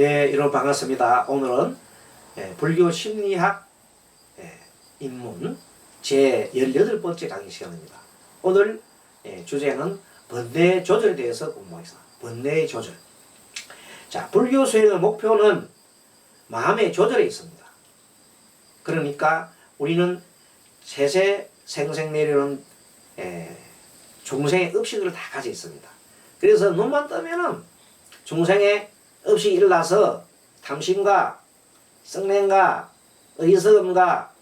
네, 여러분 반갑습니다. 오늘은 불교 심리학 입문 제18번째 강의 시간입니다. 오늘 주제는 번뇌 조절에 대해서 공부하겠습니다. 번뇌 조절. 자, 불교 수행의 목표는 마음의 조절에 있습니다. 그러니까 우리는 세세 생생 내려오는 중생의 의식을 다 가지고 있습니다. 그래서 눈만 뜨면은 중생의 의식이 일어나서 탐심과 성냄과 어리석음과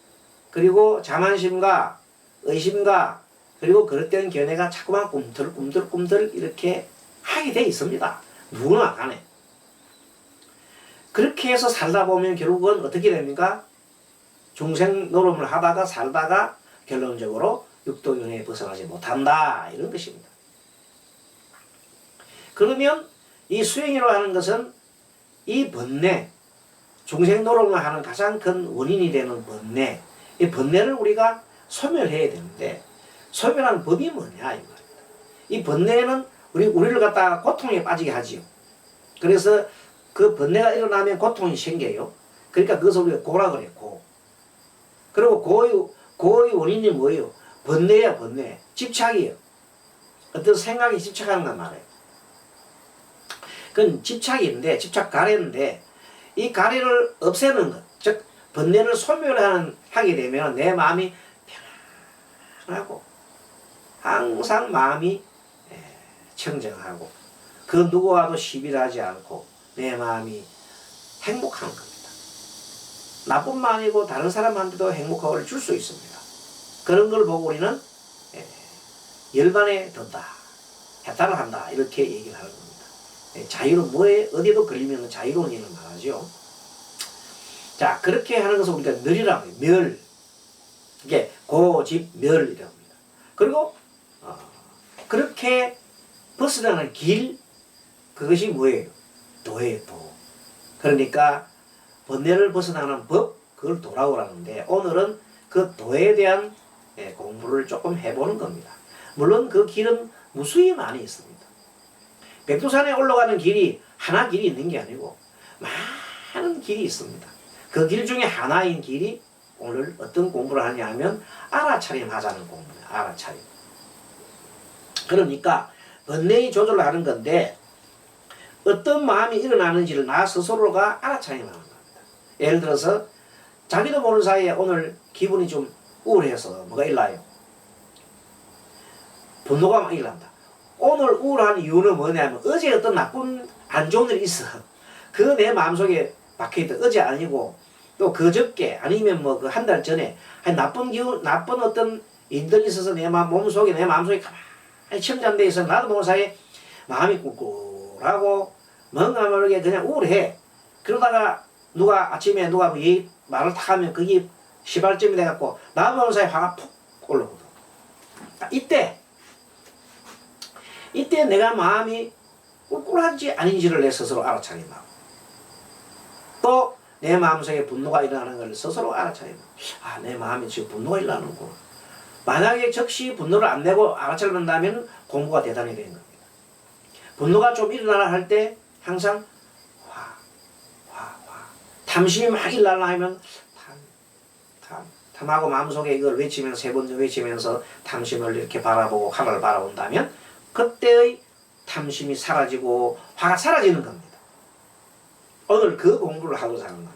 그리고 자만심과 의심과 그리고 그릇된 견해가 자꾸만 꿈틀꿈틀 이렇게 하게 돼 있습니다. 누구나 간에. 그렇게 해서 살다 보면 결국은 어떻게 됩니까? 중생 노름을 하다가 살다가 결론적으로 육도윤회에 벗어나지 못한다, 이런 것입니다. 그러면 이 수행이라고 하는 것은 이 번뇌, 중생 노름을 하는 가장 큰 원인이 되는 번뇌, 이 번뇌를 우리가 소멸해야 되는데, 소멸하는 법이 뭐냐 이거입니다. 이 번뇌는 우리를 갖다가 고통에 빠지게 하지요. 그래서 그 번뇌가 일어나면 고통이 생겨요. 그러니까 그것을 우리가 고라 그래, 고. 그리고 고의 원인이 뭐예요? 번뇌야, 번뇌. 집착이에요. 어떤 생각에 집착하는 건 말이에요. 그건 집착인데, 집착 가래인데, 이 가래를 없애는 것, 즉 번뇌를 소멸하게 되면 내 마음이 편안하고 항상 마음이 청정하고 그 누구와도 시비하지 않고 내 마음이 행복한 겁니다. 나뿐만 아니고 다른 사람한테도 행복함을 줄 수 있습니다. 그런 걸 보고 우리는 열반에 든다, 해탈을 한다, 이렇게 얘기를 하는 겁니다. 자유는 뭐에 어디도 걸리면 자유로운 일을 말하죠. 자, 그렇게 하는 것을 우리가 멸이라고 해요. 멸. 이게 고집멸이라고 합니다. 그리고 그렇게 벗어나는 길, 그것이 뭐예요? 도예요, 도. 그러니까 번뇌를 벗어나는 법, 그걸 도라고 하는데, 오늘은 그 도에 대한 공부를 조금 해보는 겁니다. 물론 그 길은 무수히 많이 있습니다. 백두산에 올라가는 길이 하나 길이 있는 게 아니고 많은 길이 있습니다. 그 길 중에 하나인 길이 오늘 어떤 공부를 하냐 하면 알아차림 하자는 공부예요. 알아차림. 그러니까 번뇌의 조절을 하는 건데, 어떤 마음이 일어나는지를 나 스스로가 알아차림하는 겁니다. 예를 들어서 자기도 모르는 사이에 오늘 기분이 좀 우울해서 뭐가 일어나요? 분노가 막 일어난다. 오늘 우울한 이유는 뭐냐면 어제 어떤 나쁜 안 좋은 일이 있어. 그거 내 마음속에 박혀있다. 어제 아니고 또 그저께 아니면 뭐 그 한 달 전에 나쁜 기운, 나쁜 어떤 일들이 있어서 내 몸속에 내 마음속에 가만히 침잠돼 있어. 나도 모르는 사이에 마음이 꿀꿀하고 뭔가 모르게 그냥 우울해. 그러다가 아침에 누가 말을 탁 하면 그게 시발점이 돼갖고 나도 모르는 사이에 화가 푹 올라오거든. 이때 내가 마음이 꿀꿀한지 아닌지를 내 스스로 알아차림하고, 또 내 마음속에 분노가 일어나는 걸 스스로 알아차림하고, 아, 내 마음에 지금 분노가 일어나는구나. 만약에 즉시 분노를 안 내고 알아차린다면 공부가 대단히 되는 겁니다. 분노가 좀 일어나라 할 때 항상 화. 탐심이 막 일어나라 하면 탐하고 마음속에 이걸 외치면서 세 번 외치면서 탐심을 이렇게 바라보고 하나를 바라본다면 그때의 탐심이 사라지고 화가 사라지는 겁니다. 오늘 그 공부를 하고 사는 겁니다.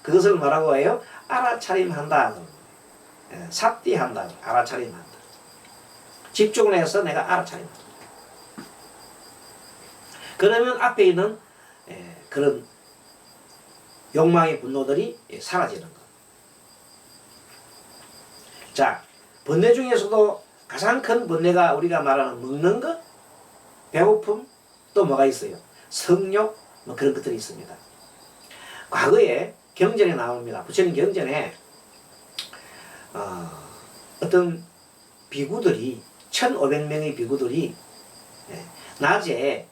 그것을 뭐라고 해요? 알아차림한다. 삽디한다. 알아차림한다. 집중을 해서 내가 알아차림한다. 그러면 앞에 있는 그런 욕망의 분노들이 사라지는 것. 자, 번뇌 중에서도 가장 큰 번뇌가 우리가 말하는 먹는 것, 배고픔, 또 뭐가 있어요? 성욕, 뭐 그런 것들이 있습니다. 과거에 경전에 나옵니다. 부처님 경전에 어떤 비구들이 1500명의 비구들이 낮에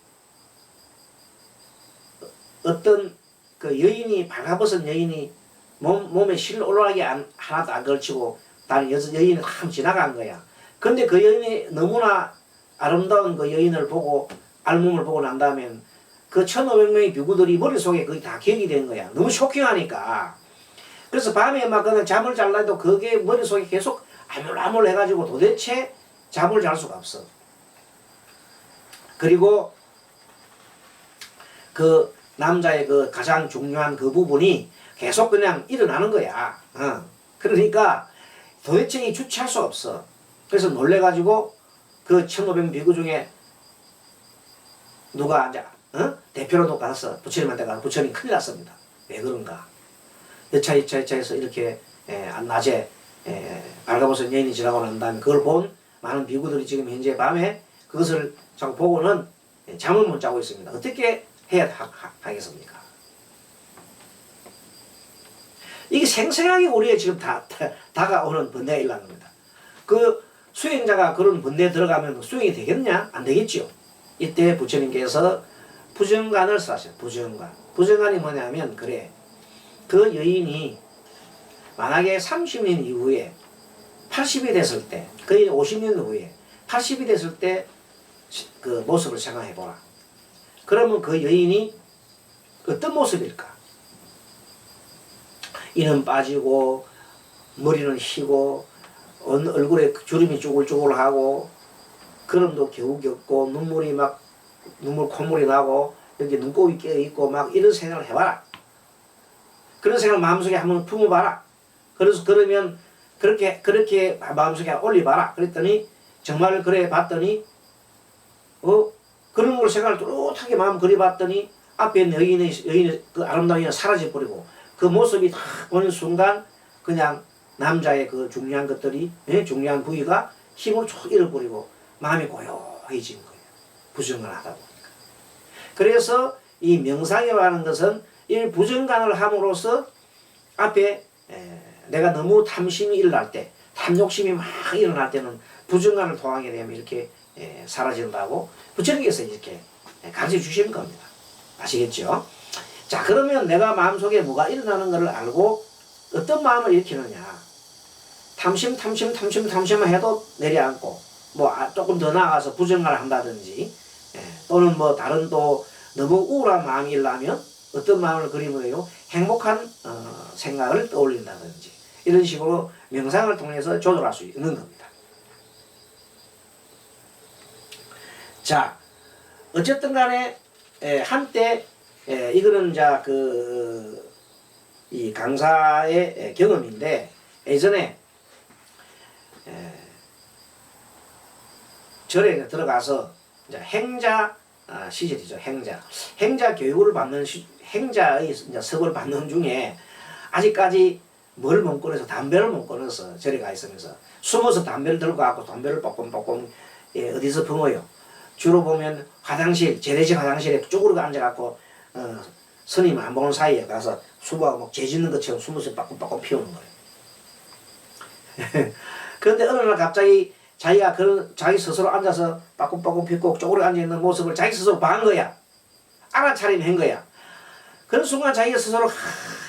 어떤 그 여인이 발가벗은 여인이 몸에 실 올라가게 하나도 안 걸치고 다른 여인이 확 지나간 거야. 근데 그 여인이 너무나 아름다운 그 여인을 보고 알몸을 보고 난 다음엔 그 1500명의 비구들이 머릿속에 거의 다 기억이 된 거야. 너무 쇼킹하니까. 그래서 밤에 막 그냥 잠을 잘라도 그게 머릿속에 계속 아물아물 해가지고 도대체 잠을 잘 수가 없어. 그리고 그 남자의 그 가장 중요한 그 부분이 계속 그냥 일어나는 거야. 그러니까 도대체 이 주체할 수 없어. 그래서 놀래가지고 그 1500 비구 중에 누가 이제 대표로 가서 부처님한테 가서 부처님 큰일 났습니다. 왜 그런가? 여차여차해서 이렇게 낮에 발가벗은 여인이 지나고 난 다음에 그걸 본 많은 비구들이 지금 현재 밤에 그것을 자꾸 보고는 잠을 못 자고 있습니다. 어떻게 해야 하겠습니까? 이게 생생하게 우리의 지금 다가오는 번뇌가 일어나는 겁니다. 그 수행자가 그런 번뇌에 들어가면 수행이 되겠냐? 안 되겠지요. 이때 부처님께서 부정관을 쓰셨어요. 부정관. 부정관이 뭐냐면 그래. 그 여인이 만약에 30년 이후에 80이 됐을 때, 거의 50년 후에 80이 됐을 때 그 모습을 생각해보라. 그러면 그 여인이 어떤 모습일까? 이는 빠지고 머리는 휘고 얼굴에 주름이 쭈글쭈글하고 그럼도 겨우 겪고 눈물 콧물이 나고 여기 눈곱이 껴있고 막 이런 생각을 해봐라. 그런 생각을 마음속에 한번 품어봐라. 그러면 그렇게 마음속에 올려봐라. 그랬더니 정말 그래 봤더니 그런 걸 생각을 뚜렷하게 마음 그려봤더니 앞에 여인의 그 아름다운 여인은 사라져버리고 그 모습이 딱 보는 순간 그냥 남자의 그 중요한 것들이 중요한 부위가 힘을 쭉 잃어버리고 마음이 고요해진 거예요. 부정을 하다 보니까. 그래서 이 명상이라는 것은 이 부정관을 함으로써 앞에 내가 너무 탐심이 일어날 때 탐욕심이 막 일어날 때는 부정관을 통하게 되면 이렇게 사라진다고 부처님께서 이렇게 가르쳐 주시는 겁니다. 아시겠죠? 자, 그러면 내가 마음속에 뭐가 일어나는 것을 알고 어떤 마음을 일으키느냐. 탐심만 해도 내려앉고 조금 더 나아가서 부정관을 한다든지 또는 다른 또 너무 우울한 마음이 일어나면 어떤 마음을 그리면요 행복한 생각을 떠올린다든지 이런 식으로 명상을 통해서 조절할 수 있는 겁니다. 자, 어쨌든 간에 한때 이거는 이 강사의 경험인데 예전에 절에 들어가서 이제 행자 시절이죠. 행자 교육을 받는 행자의 이제 수업을 받는 중에 아직까지 뭘 못 꺼내서 담배를 못 꺼내서 절에 가 있으면서 숨어서 담배를 들고 가고 담배를 뽀꼼뽀꼼 어디서 품어요. 주로 보면 화장실, 재래식 화장실에 쪼그리고 앉아갖고 스님 안 보는 사이에 가서 수박하고 막 재짓는 것처럼 숨어서 빠꼼빠꼼 피우는 거예요. 그런데 어느 날 갑자기 자기가 자기 스스로 앉아서 빠꼼빠꼼 피우고 쪼그리고 앉아있는 모습을 자기 스스로 본 거야. 알아차림한 거야. 그런 순간 자기가 스스로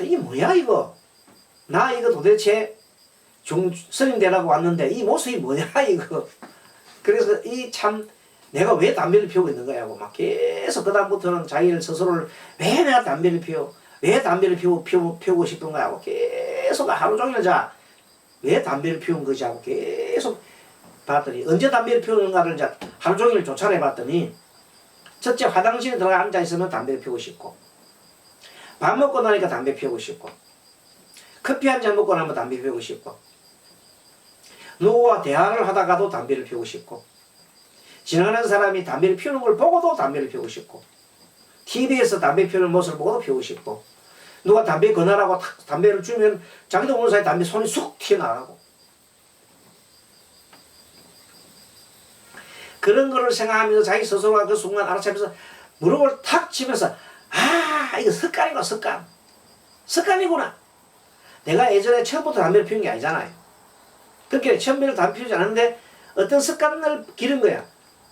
이게 뭐야 이거. 나 이거 도대체 스님 되라고 왔는데 이 모습이 뭐냐 이거. 그래서 내가 왜 담배를 피우고 있는 거야 하고 막 계속 그다음부터는 자기를 스스로를 왜 내가 담배를 왜 담배를 피우고 싶은 거야 하고 계속 하루 종일 왜 담배를 피운 거지 하고 계속 봤더니 언제 담배를 피우는가를 이제 하루 종일 조사해 봤더니 첫째 화장실에 들어가 앉아 있으면 담배를 피우고 싶고 밥 먹고 나니까 담배 피우고 싶고 커피 한 잔 먹고 나면 담배 피우고 싶고 누구와 대화를 하다가도 담배를 피우고 싶고 지나가는 사람이 담배를 피우는 걸 보고도 담배를 피우고 싶고 TV에서 담배 피우는 모습을 보고도 피우고 싶고 누가 담배 권하라고 담배를 주면 자기도 모르는 사이에 담배 손이 쑥 튀어나가고 그런 거를 생각하면서 자기 스스로가 그 순간 알아차면서 무릎을 탁 치면서 이거 습관이구나. 내가 예전에 처음부터 담배를 피운 게 아니잖아요. 그렇게 처음부터 담배 피우지 않았는데 어떤 습관을 기른 거야.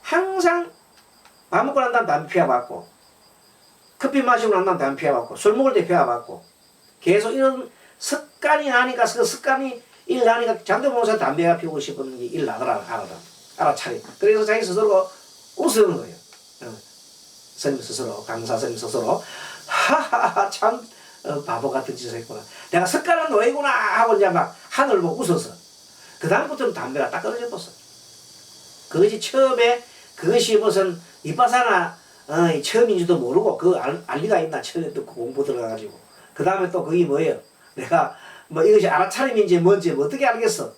항상 밥 먹고 난 다음 담배 피워봤고 커피 마시고 난 다음 담배 피워봤고 술 먹을 때 피워봤고 계속 이런 습관이 나니까 그 습관이 일나니까 장대모사 담배가 피우고 싶은 게 일 나더라 알아차리. 그래서 자기 스스로 웃으는 거예요. 스님 스스로, 강사 스님 스스로. 하하하, 참 바보 같은 짓을 했구나. 내가 석가는 노예구나 하고 이제 막 하늘 보고 웃어서 그 다음부터는 담배가 딱 끊어져 버렸어. 그것이 처음에 그것이 무슨 이빠사나 처음인지도 모르고 그 알 리가 있나. 처음에 또 공부 들어가가지고 그 다음에 또 그게 뭐예요. 내가 뭐 이것이 알아차림인지 뭔지 뭐 어떻게 알겠어.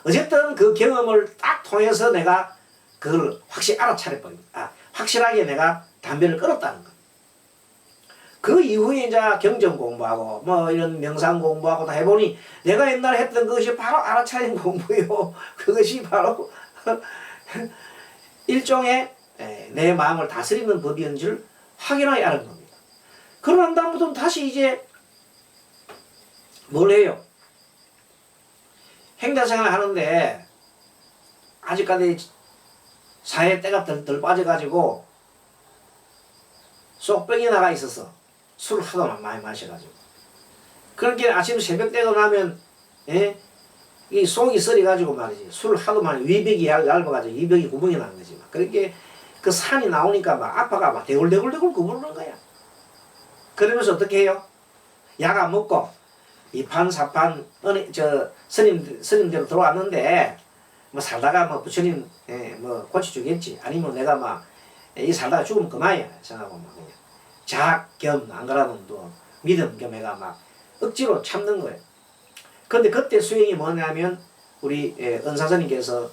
어쨌든 그 경험을 딱 통해서 내가 그걸 확실히 알아차려버립니다. 확실하게 내가 담배를 끊었다는 거. 그 이후에 이제 경전 공부하고 뭐 이런 명상 공부하고 다 해보니 내가 옛날에 했던 것이 바로 알아차린 공부요. 그것이 바로 일종의 내 마음을 다스리는 법이었는 줄 확연하게 아는 겁니다. 그러고 난 다음부터는 다시 이제 뭘 해요? 행자생활 하는데 아직까지 사회 때가 덜 빠져가지고 쏙병이 나가 있어서 술을 하도 많이 마셔가지고 그렇게 아침 새벽 때가 나면 이 속이 썰어가지고 말이지 술을 하도 많이 위벽이 얇아가지고 위벽이 구멍이 나는 거지 막. 그렇게 그 산이 나오니까 막 아파가 막 대굴대굴 구부르는 거야. 그러면서 어떻게 해요? 약 안 먹고 이판 사판 스님대로 들어왔는데 뭐 살다가 뭐 부처님 뭐 고쳐주겠지. 아니면 내가 막 이 살다가 죽으면 그만이야 생각하고 막 그냥 자학겸 안 그러면 또 믿음 겸 해가 막 억지로 참는 거예요. 근데 그때 수행이 뭐냐면 우리 은사스님께서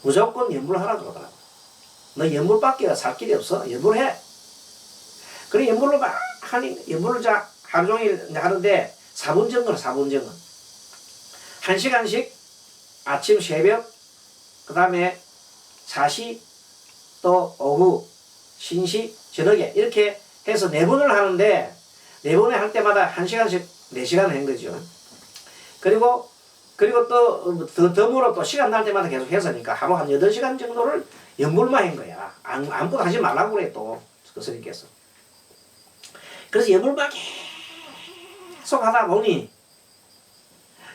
무조건 연불하라 그러더라고. 너 연불밖에 살 길이 없어. 연불해. 그래 연불로 막 하니 연불을 하루 종일 하는데 4분 정도 4분 정도 1시간씩 아침 새벽 그 다음에 4시 또 오후 신시 저녁에 이렇게 해서 4번을 하는데 4번에 할 때마다 1시간씩 4시간을 한 거죠. 그리고 또 덤으로 또 시간 날 때마다 계속 했으니까 하루 한 8시간 정도를 연불만 한 거야. 아무것도 하지 말라고 그래 또 그 스님께서. 그래서 연불만 계속 하다 보니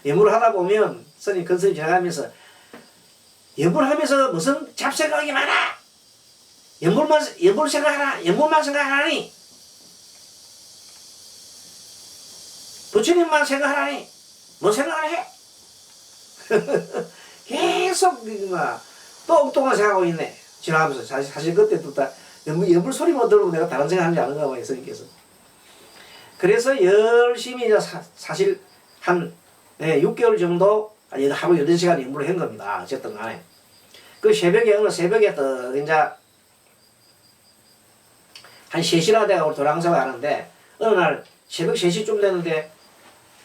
연불을 하다 보면 스님 큰 스님 지나가면서 연불하면서 무슨 잡생각이 많아. 연불 생각하라. 연불만 생각하라니. 부처님만 생각하라니. 뭐 생각을 해? 계속 또 엉뚱한 생각하고 있네. 지나가면서 사실 그때 또 연불 소리만 들으면 내가 다른 생각하는지 아는가 봐요. 스님께서. 그래서 열심히 이제 사실 한 6개월 정도 하루 8시간 연불을 한 겁니다. 어쨌든 간에. 그 어느 새벽에 또 이제 한 3시나 돼가 우리 도량사가 하는데 어느 날 새벽 3시쯤 됐는데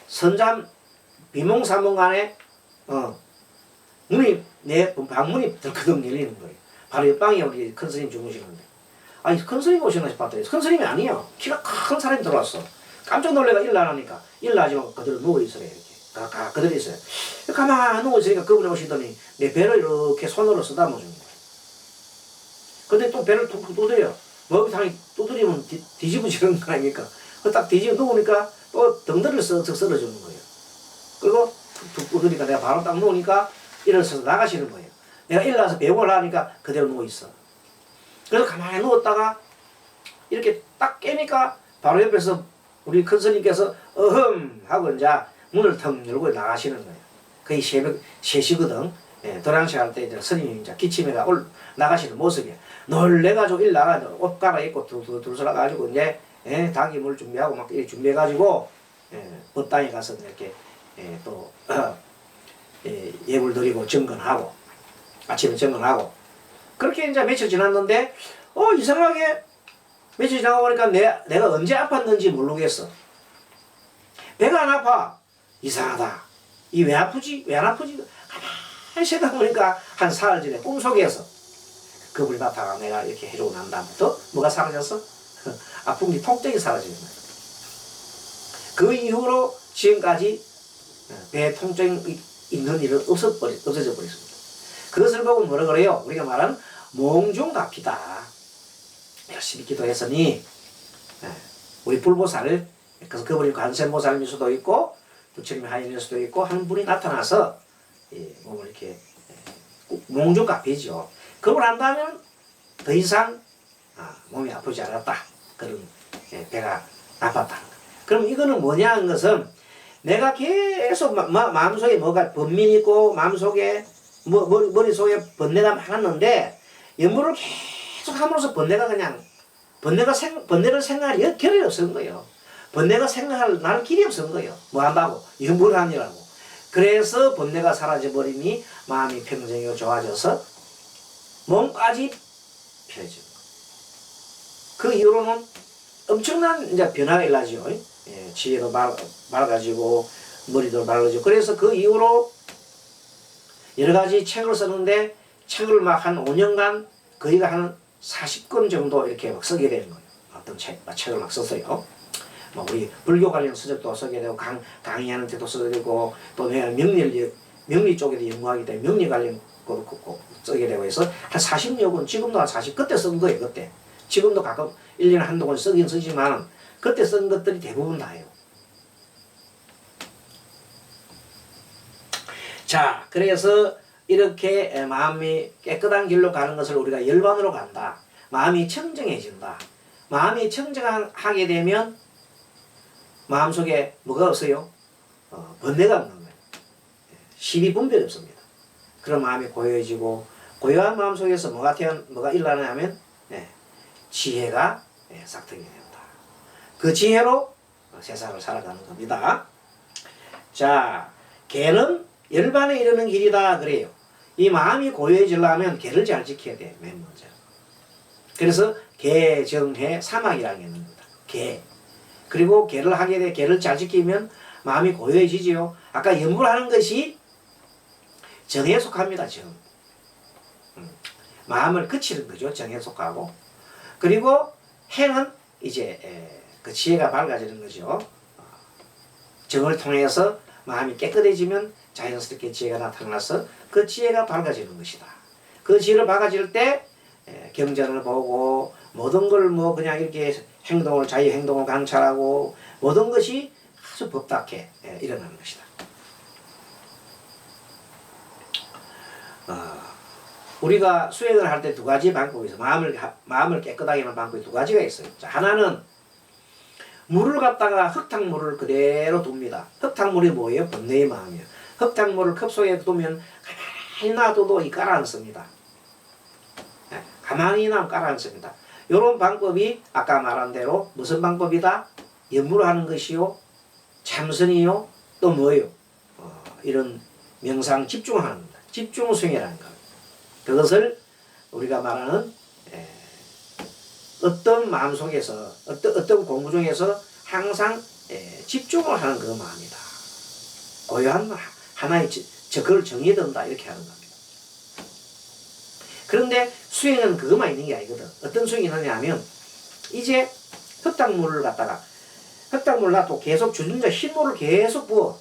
선잠 비몽사몽간에 내 방문이 덜커덕 열리는 거예요. 바로 옆방에 우리 큰 스님 주무시는데 아니 큰 스님 오시나 싶었더니 큰 스님이 아니에요. 키가 큰 사람이 들어왔어. 깜짝 놀래가 일어나니까 일어나지만 그대로 누워있어요. 이렇게 그대로 있어요. 가만히 누워있으니까 그분이 오시더니 내 배를 이렇게 손으로 쓰다듬어 준 거예요. 근데 또 배를 툭툭 두드려요. 목욕탕이 두드리면 뒤집어지는 거 아닙니까? 딱 뒤집어 누우니까 또 덩더리를 쓱쓱 썰어주는 거예요. 그리고 툭툭 두드리니까 내가 바로 딱 누우니까 일어서서 나가시는 거예요. 내가 일어나서 배웅을 하니까 그대로 누워있어. 그래서 가만히 누웠다가 이렇게 딱 깨니까 바로 옆에서 우리 큰 스님께서 어흠 하고 이제 문을 腾열고 나가시는 거예요. 거의 새벽 3시거든. 도량시 할 때 이제 스님이 이제 기침해가 나가시는 모습이야. 놀래가지고 일나가지고 옷 갈아입고 둘러가지고 이제 닭이 물 준비하고 막 이렇게 준비해가지고 법당에 가서 이렇게 또 예불 드리고 정건하고 아침에 정건하고 그렇게 이제 며칠 지났는데 이상하게 며칠 지나고 보니까 내가 언제 아팠는지 모르겠어. 배가 안 아파. 이상하다. 이 왜 아프지? 왜 안 아프지? 가만히 세다 보니까 한 사흘 전에 꿈속에서 그분이 나타나 내가 이렇게 해주고 난 다음부터 뭐가 사라졌어? 아픈 게 통증이 사라지는 거야. 그 이후로 지금까지 배 통증이 있는 일은 없어져 버렸습니다. 그것을 보고 뭐라 그래요? 우리가 말하는 몽중갑이다. 열심히 기도했으니 우리 불보살을 그래서 그분이 관세음보살일 수도 있고 부처님이 하인일 수도 있고 한 분이 나타나서 몸을 이렇게 몽중갑이죠. 그걸 한다면 더 이상 몸이 아프지 않았다. 그런 배가 나빴다. 그럼 이거는 뭐냐 하는 것은 내가 계속 마음속에 뭐가 번민이 있고 마음속에 머릿속에 번뇌가 많았는데 연구를 계속 함으로써 번뇌가 그냥 번뇌를 생각할 겨를이 없는 거예요. 번뇌가 생각할 날 길이 없는 거예요. 뭐 한다고? 연구를 하느라고. 그래서 번뇌가 사라져버리니 마음이 평정이고 좋아져서 몸까지 편해지는 거예요. 그 이후로는 엄청난 이제 변화가 일어나죠. 지혜도 맑아지고 머리도 맑아지고. 그래서 그 이후로 여러 가지 책을 쓰는데 책을 막 한 5년간 거의가 한 40권 정도 이렇게 막 쓰게 되는 거예요. 어떤 책을 막 썼어요. 뭐 우리 불교 관련 서적도 쓰게 되고 강의하는 때도 쓰게 되고 또 내가 명리 쪽에도 연구하기 때문에 명리 관련 것도 꼭 쓰게 되고 해서 한 40여 권 지금도 한 40, 그때 쓴 거예요. 그때. 지금도 가끔 1년에 한두 권 쓰긴 쓰지만 그때 쓴 것들이 대부분 다예요. 자, 그래서 이렇게 마음이 깨끗한 길로 가는 것을 우리가 열반으로 간다. 마음이 청정해진다. 마음이 청정하게 되면 마음속에 뭐가 없어요? 번뇌가 없는 거예요. 시비 분별이 없습니다. 그런 마음이 고요해지고 고요한 마음속에서 뭐가 일어나냐면 지혜가 싹트게 된다. 그 지혜로 세상을 살아가는 겁니다. 자, 개는 열반에 이르는 길이다 그래요. 이 마음이 고요해지려면 개를 잘 지켜야 돼. 맨 먼저. 그래서 개, 정해, 사막이라는 게 있는 겁니다. 개. 그리고 개를 하게 돼. 개를 잘 지키면 마음이 고요해지지요. 아까 연구를 하는 것이 정에 속합니다. 정. 마음을 그치는 거죠. 정에 속하고. 그리고 해는 이제 그 지혜가 밝아지는 거죠. 정을 통해서 마음이 깨끗해지면 자연스럽게 지혜가 나타나서 그 지혜가 밝아지는 것이다. 그 지혜를 밝아질 때 경전을 보고 모든 걸 뭐 그냥 이렇게 자유 행동을 관찰하고 모든 것이 아주 법답게 일어나는 것이다. 우리가 수행을 할 때 두 가지 방법이 있어요. 마음을 깨끗하게 하는 방법이 두 가지가 있어요. 자, 하나는 물을 갖다가 흙탕물을 그대로 둡니다. 흙탕물이 뭐예요? 번뇌의 마음이에요. 흙탕물을 컵 속에 두면 가만히 놔둬도 가라앉습니다. 가만히 놔두면 가라앉습니다. 이런 방법이 아까 말한 대로 무슨 방법이다? 염불을 하는 것이요, 참선이요, 또 뭐예요? 이런 명상 집중하는 겁니다. 집중 수행이라는 겁니다. 그것을 우리가 말하는 어떤 마음속에서 어떤 공부 중에서 항상 집중을 하는 그 마음이다. 고요한 하나의 그걸 정해둔다 이렇게 하는 겁니다. 그런데 수행은 그것만 있는 게 아니거든. 어떤 수행이 있느냐면 이제 흙탕물을 갖다가 흙탕물을 놔도 계속 주전자 흰물을 계속 부어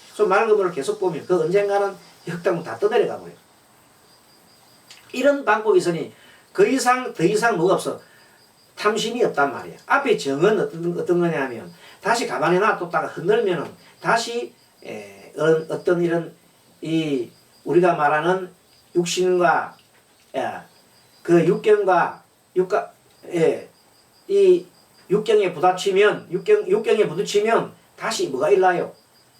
계속 맑은 물을 계속 부으면 그 언젠가는 흙탕물 다 떠내려가 버려요. 이런 방법이 있으니 더 이상 뭐가 없어. 탐심이 없단 말이야. 앞에 정은 어떤 거냐면 다시 가만히 놔뒀다가 흔들면은 다시 어떤 이런 이 우리가 말하는 육신과 그 육경과 이 육경에 부딪히면 다시 뭐가 일어나요?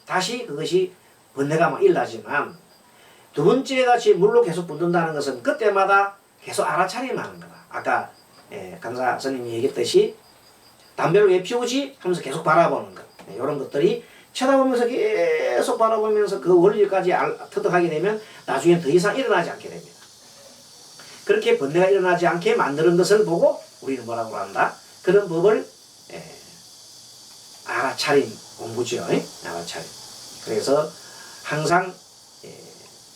다시 그것이 번뇌가 막 일어나지만 두 번째 같이 물로 계속 붙는다는 것은 그때마다 계속 알아차림을 하는 거다. 아까 강사 선생님이 얘기했듯이 담배를 왜 피우지? 하면서 계속 바라보는 것. 이런 것들이 쳐다보면서 계속 바라보면서 그 원리까지 터득하게 되면 나중엔 더 이상 일어나지 않게 됩니다. 그렇게 번뇌가 일어나지 않게 만드는 것을 보고 우리는 뭐라고 한다? 그런 법을 알아차림 공부죠. 알아차림. 그래서 항상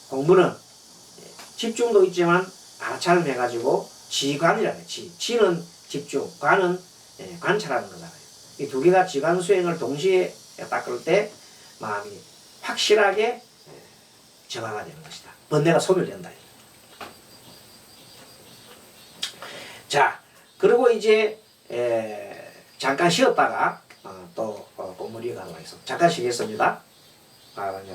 공부는 집중도 있지만 알아차림 해가지고 지관이라고 해요. 지는 집중, 관은 관찰하는 거잖아요. 이 두 개가 지관 수행을 동시에 닦을 때 마음이 확실하게 정화가 되는 것이다. 번뇌가 소멸된다. 자, 그리고 이제 잠깐 쉬었다가 또 공부를 이어가도록 하겠습니다. 잠깐 쉬겠습니다. 바람이